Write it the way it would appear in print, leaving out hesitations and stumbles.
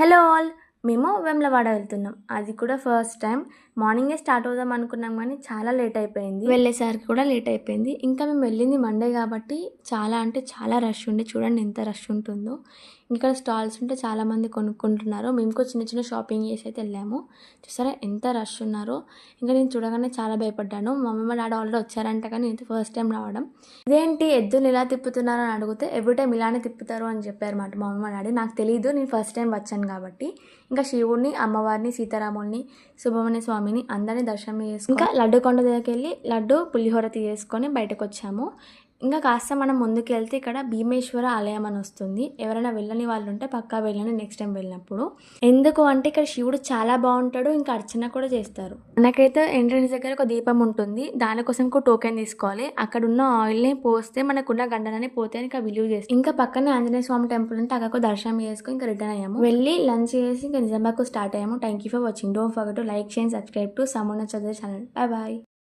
Hello all, మేము వేములవాడ వెళ్తున్నాం. అది కూడా ఫస్ట్ టైం. మార్నింగే స్టార్ట్ అవుదాం అనుకున్నాం కానీ చాలా లేట్ అయిపోయింది. వెళ్ళేసరికి కూడా లేట్ అయిపోయింది. ఇంకా మేము వెళ్ళింది మండే కాబట్టి చాలా అంటే చాలా రష్ ఉండి, చూడండి ఎంత రష్ ఉంటుందో. ఇక్కడ స్టాల్స్ ఉంటే చాలామంది కొనుక్కుంటున్నారు. మేము కూడా చిన్న చిన్న షాపింగ్ చేసి అయితే వెళ్ళాము. చూసారా ఎంత రష్ ఉన్నారో. ఇంకా నేను చూడగానే చాలా భయపడ్డాను. మా మమ్మీ మా డాడీ ఆల్రెడీ వచ్చారంట కానీ నేను ఫస్ట్ టైం రావడం. ఇదేంటి ఎద్దులు ఇలా తిప్పుతున్నారు అని అడిగితే ఎవ్రీ టైం ఇలానే తిప్పుతారు అని చెప్పారు మాట మా మమ్మీ మా డాడీ. నాకు తెలియదు, నేను ఫస్ట్ టైం వచ్చాను కాబట్టి. ఇంకా శివుడిని, అమ్మవారిని, సీతారాముల్ని, సుబ్రహ్మణ్య స్వామిని అందరినీ దర్శనం చేసుకుని ఇంకా లడ్డు కొండ దగ్గరికి వెళ్ళి లడ్డు పులిహోర తీసుకొని బయటకు వచ్చాము. ఇంకా కాస్త మనం ముందుకు వెళ్తే ఇక్కడ భీమేశ్వర ఆలయం అని వస్తుంది. ఎవరైనా వెళ్ళని వాళ్ళు ఉంటే పక్కా వెళ్ళండి నెక్స్ట్ టైం వెళ్ళినప్పుడు. ఎందుకు అంటే ఇక్కడ శివుడు చాలా బాగుంటాడు, ఇంకా అర్చన కూడా చేస్తారు. మనకైతే ఎంట్రన్స్ దగ్గర ఒక దీపం ఉంటుంది, దానికోసం కూడా టోకెన్ తీసుకోవాలి. అక్కడ ఉన్న ఆయిల్ని పోస్తే మనకున్న గండనని పోతే ఇంకా బిలీవ్ చేస్తాం. ఇంకా పక్కనే ఆంజనేయ స్వామి టెంపుల్ ఉంటే అక్కడ దర్శనం చేసుకుని ఇంకా రిటర్న్ అయ్యాము. వెళ్ళి లంచ్ చేసి ఇంకా నిజామాబాద్కు స్టార్ట్ అయ్యాము. Thank you for watching. Don't forget to like, share, subscribe to Samona Chaudhary channel. Bye bye.